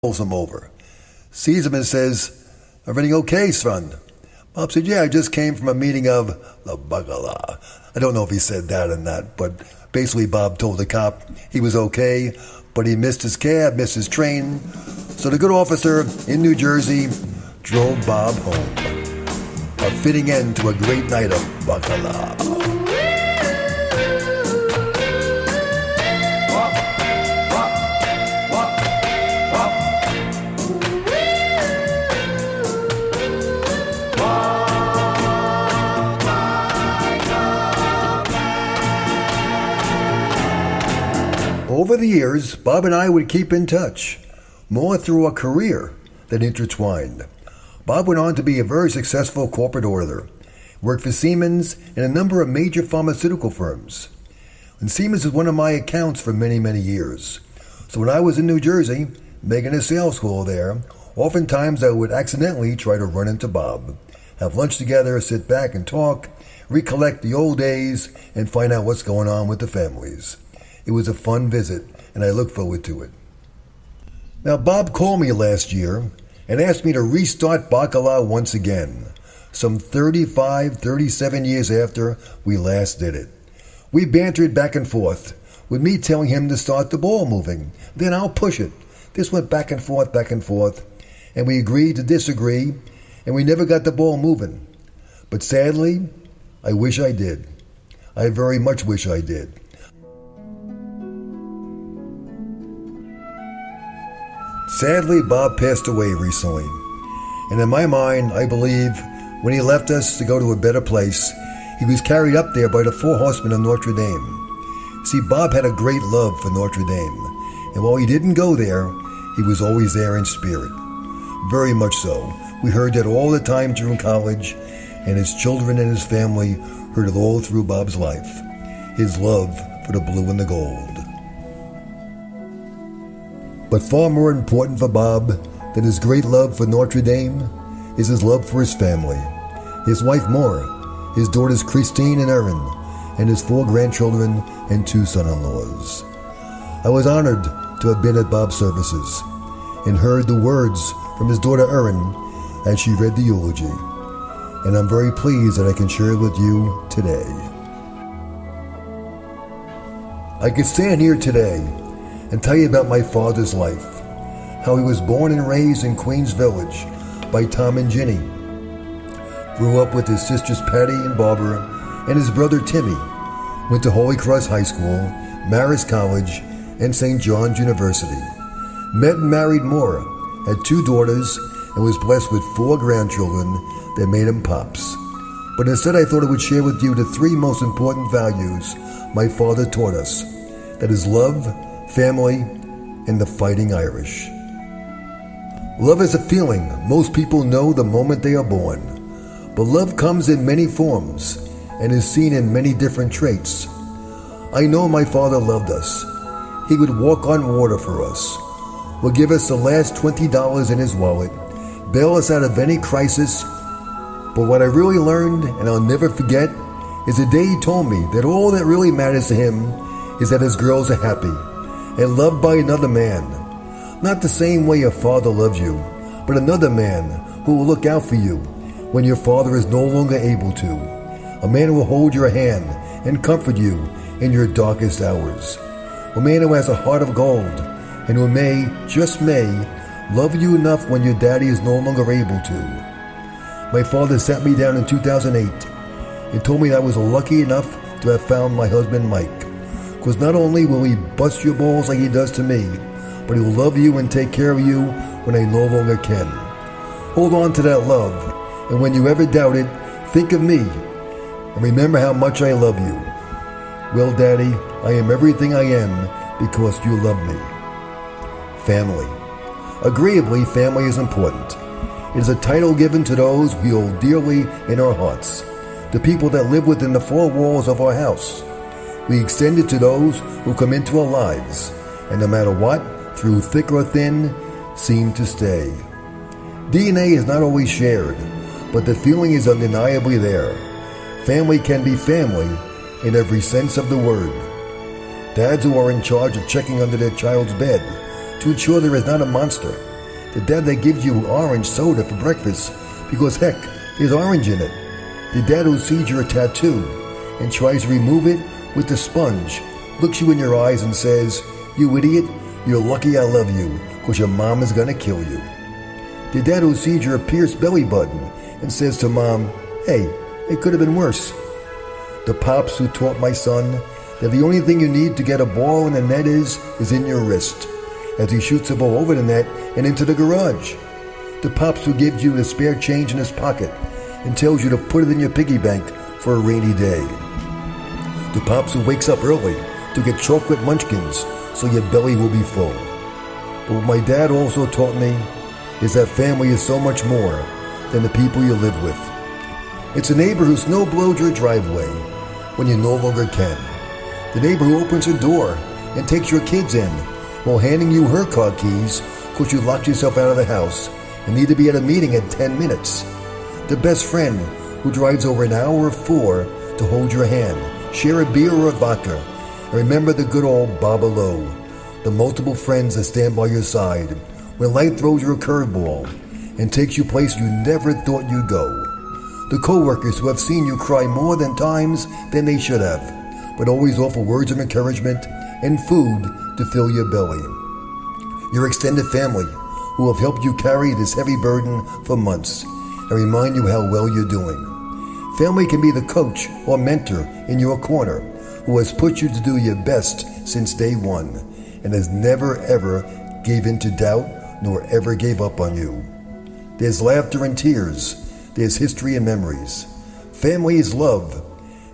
Pulls him over, sees him and says, "Everything okay, son?" Bob said, "Yeah, I just came from a meeting of the Bagala." I don't know if he said that or not, but basically Bob told the cop he was okay, but he missed his cab, missed his train. So the good officer in New Jersey drove Bob home. A fitting end to a great night of Bacala. Over the years, Bob and I would keep in touch, more through a career that intertwined. Bob went on to be a very successful corporate oiler, worked for Siemens and a number of major pharmaceutical firms. And Siemens was one of my accounts for many, many years. So when I was in New Jersey, making a sales call there, oftentimes I would accidentally try to run into Bob, have lunch together, sit back and talk, recollect the old days, and find out what's going on with the families. It was a fun visit, and I look forward to it. Now, Bob called me last year and asked me to restart Bacala once again, some 37 years after we last did it. We bantered back and forth, with me telling him to start the ball moving, then I'll push it. This went back and forth, and we agreed to disagree, and we never got the ball moving. But sadly, I wish I did. I very much wish I did. Sadly, Bob passed away recently, and in my mind, I believe when he left us to go to a better place, he was carried up there by the four horsemen of Notre Dame. See, Bob had a great love for Notre Dame, and while he didn't go there, he was always there in spirit. Very much so. We heard that all the time during college, and his children and his family heard it all through Bob's life, his love for the blue and the gold. But far more important for Bob than his great love for Notre Dame is his love for his family, his wife Maura, his daughters Christine and Erin, and his 4 grandchildren and 2 son-in-laws. I was honored to have been at Bob's services and heard the words from his daughter Erin as she read the eulogy, and I'm very pleased that I can share it with you today. I could stand here today and tell you about my father's life, how he was born and raised in Queens Village by Tom and Ginny, grew up with his sisters Patty and Barbara and his brother Timmy, went to Holy Cross High School, Marist College, and St. John's University, met and married Maura, had 2 daughters, and was blessed with 4 grandchildren that made him pops. But instead I thought I would share with you the 3 most important values my father taught us, that is love, family, and the Fighting Irish. Love is a feeling most people know the moment they are born, but love comes in many forms and is seen in many different traits. I know my father loved us. He would walk on water for us, would give us the last $20 in his wallet, bail us out of any crisis. But what I really learned, and I'll never forget, is the day he told me that all that really matters to him is that his girls are happy and loved by another man. Not the same way your father loves you, but another man who will look out for you when your father is no longer able to. A man who will hold your hand and comfort you in your darkest hours. A man who has a heart of gold and who may, just may, love you enough when your daddy is no longer able to. My father sat me down in 2008 and told me that I was lucky enough to have found my husband Mike. Because not only will he bust your balls like he does to me, but he will love you and take care of you when I no longer can. Hold on to that love, and when you ever doubt it, think of me, and remember how much I love you. Well, Daddy, I am everything I am because you love me. Family. Agreeably, family is important. It is a title given to those we hold dearly in our hearts, the people that live within the 4 walls of our house. We extend it to those who come into our lives, and no matter what, through thick or thin, seem to stay. DNA is not always shared, but the feeling is undeniably there. Family can be family in every sense of the word. Dads who are in charge of checking under their child's bed to ensure there is not a monster, The dad that gives you orange soda for breakfast because, heck, there's orange in it. The dad who sees your tattoo and tries to remove it with the sponge, looks you in your eyes and says, "You idiot, you're lucky I love you, because your mom is gonna kill you." The dad who sees your pierced belly button and says to mom, "Hey, it could have been worse." The pops who taught my son that the only thing you need to get a ball in the net is in your wrist, as he shoots the ball over the net and into the garage. The pops who gives you the spare change in his pocket and tells you to put it in your piggy bank for a rainy day. The pops who wakes up early to get chocolate munchkins so your belly will be full. But what my dad also taught me is that family is so much more than the people you live with. It's a neighbor who snow blows your driveway when you no longer can. The neighbor who opens her door and takes your kids in while handing you her car keys because you locked yourself out of the house and need to be at a meeting in 10 minutes. The best friend who drives over an hour or 4 to hold your hand, share a beer or a vodka, and remember the good old Baba-Lo, the multiple friends that stand by your side when life throws you a curveball and takes you places you never thought you'd go. The co-workers who have seen you cry more times than they should have, but always offer words of encouragement and food to fill your belly. Your extended family who have helped you carry this heavy burden for months and remind you how well you're doing. Family can be the coach or mentor in your corner who has put you to do your best since day one and has never ever gave in to doubt nor ever gave up on you. There's laughter and tears. There's history and memories. Family is love,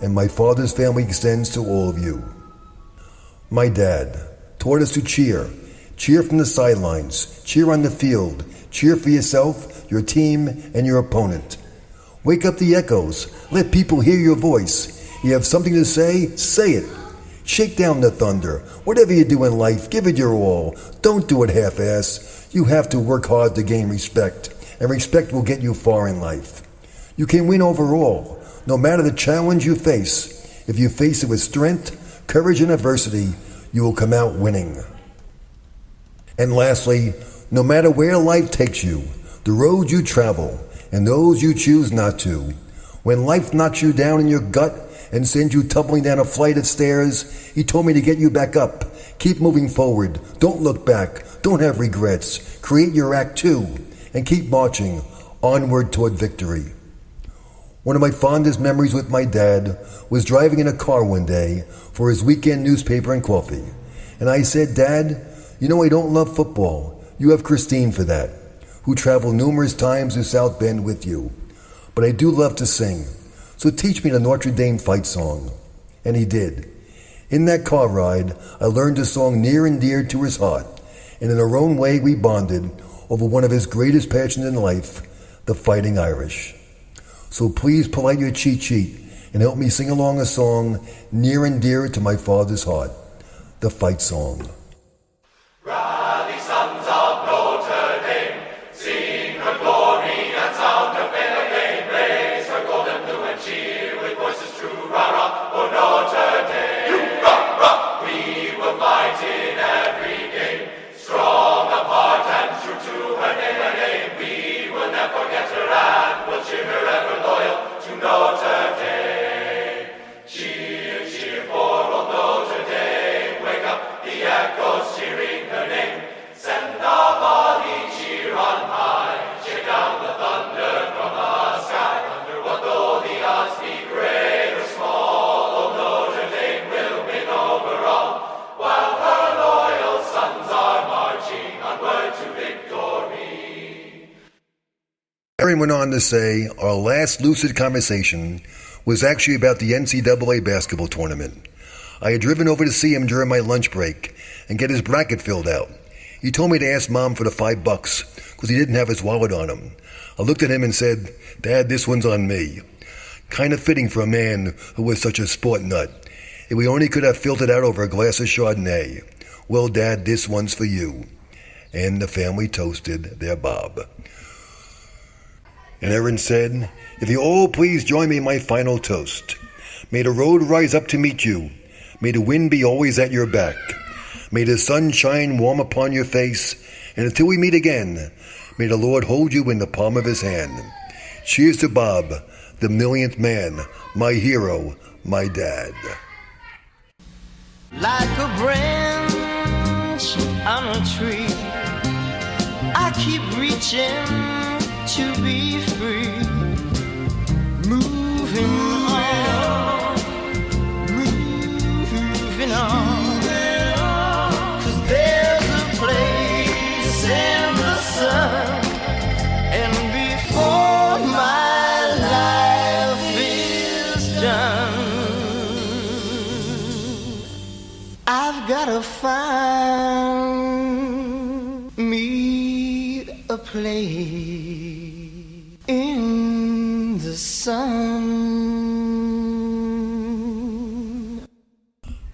and my father's family extends to all of you. My dad taught us to cheer. Cheer from the sidelines. Cheer on the field. Cheer for yourself, your team, and your opponent. Wake up the echoes. Let people hear your voice. You have something to say? Say it. Shake down the thunder. Whatever you do in life, give it your all. Don't do it half-ass. You have to work hard to gain respect, and respect will get you far in life. You can win overall, no matter the challenge you face. If you face it with strength, courage, and adversity, you will come out winning. And lastly, no matter where life takes you, the road you travel, and those you choose not to, when life knocks you down in your gut and sends you tumbling down a flight of stairs, he told me to get you back up. Keep moving forward. Don't look back. Don't have regrets. Create your act two, and keep marching onward toward victory. One of my fondest memories with my dad was driving in a car one day for his weekend newspaper and coffee. And I said, "Dad, you know I don't love football. You have Christine for that, who traveled numerous times to South Bend with you. But I do love to sing, so teach me the Notre Dame fight song." And he did. In that car ride, I learned a song near and dear to his heart, and in our own way we bonded over one of his greatest passions in life, the Fighting Irish. So please pull out your cheat sheet and help me sing along a song near and dear to my father's heart, the fight song. Rally sons of Notre Dame, sing her glory and sound her fame, raise her golden blue and cheer with voices true, rah-rah, for Notre Dame. Rah-rah, we will fight in every game, strong of heart and true to her name. We will never forget her and we'll cheer her ever loyal to Notre Dame. Cheer, cheer for old Notre Dame, wake up the echoes cheering her name. Send the volley cheer on high, shake down the thunder from the sky. Thunder, what though the odds be great or small, old Notre Dame will win over all, while her loyal sons are marching onward to victory. Aaron went on to say, our last lucid conversation was actually about the NCAA basketball tournament. I had driven over to see him during my lunch break and get his bracket filled out. He told me to ask Mom for the $5 because he didn't have his wallet on him. I looked at him and said, "Dad, this one's on me." Kind of fitting for a man who was such a sport nut. If we only could have filled it out over a glass of Chardonnay. Well, Dad, this one's for you. And the family toasted their Bob. And Aaron said, "If you all please join me in my final toast. May the road rise up to meet you. May the wind be always at your back. May the sun shine warm upon your face, And until we meet again, may the Lord hold you in the palm of his hand. Cheers to Bob, the millionth man, my hero, my dad. Like a branch on a tree, I keep reaching to be free. Moving on, moving on. 'Cause there's a place in the sun, and before my life is done, I've gotta find me a place in the sun.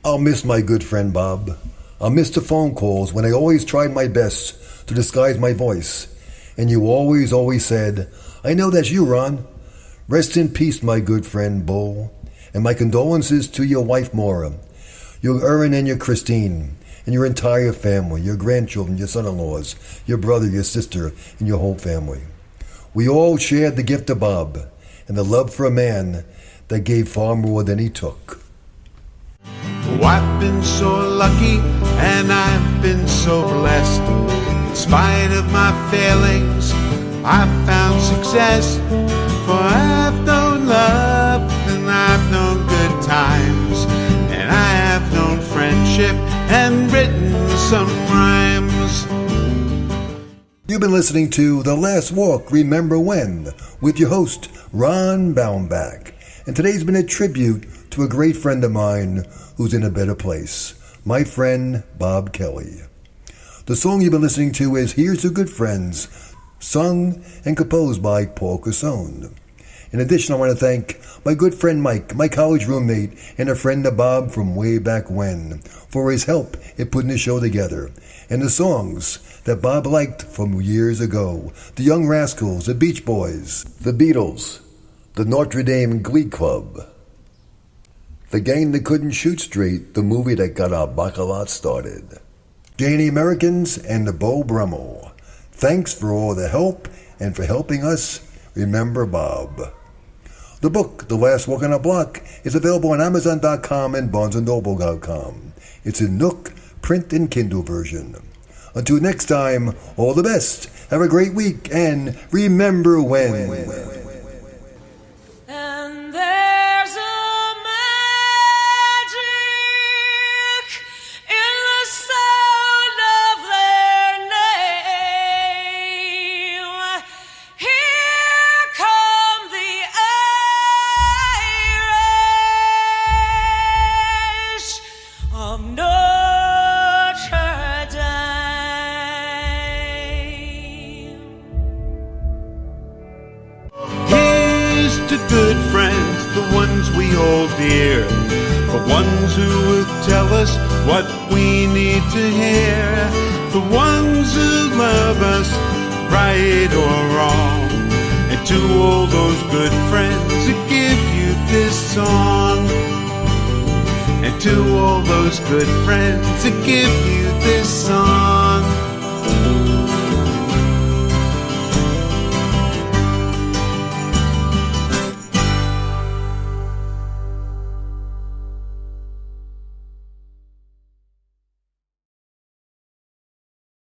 I'll miss my good friend Bob. I'll miss the phone calls when I always tried my best to disguise my voice. And you always said, I know that's you, Ron. Rest in peace, my good friend Bull. And my condolences to your wife, Maura, your Erin and your Christine, and your entire family, your grandchildren, your son-in-laws, your brother, your sister, and your whole family. We all shared the gift of Bob and the love for a man that gave far more than he took. Oh, I've been so lucky and I've been so blessed. In spite of my failings, I've found success. For I've known love and I've known good times, and I have known friendship and written some rhymes. You've been listening to The Last Walk, Remember When, with your host, Ron Baumbach. And today's been a tribute to a great friend of mine who's in a better place, my friend Bob Kelly. The song you've been listening to is Here's to Good Friends, sung and composed by Paul Cassone. In addition, I want to thank my good friend Mike, my college roommate, and a friend of Bob from way back when, for his help in putting the show together, and the songs that Bob liked from years ago: the Young Rascals, the Beach Boys, the Beatles, the Notre Dame Glee Club, the gang that couldn't shoot straight, the movie that got our baccarat started, Janie Americans, and the Beau Brummel. Thanks for all the help and for helping us remember Bob. The book, The Last Walk on a Block, is available on Amazon.com and BarnesandNoble.com. It's in Nook, print, and Kindle version. Until next time, all the best. Have a great week, and remember when. And there's a magic in the sound of their name. Here come the Irish of Notre Dame. Here's to good friends, the ones we hold dear, the ones who will tell us what we need to hear, the ones who love us, right or wrong. And to all those good friends who give you this song, and to all those good friends who give you this song.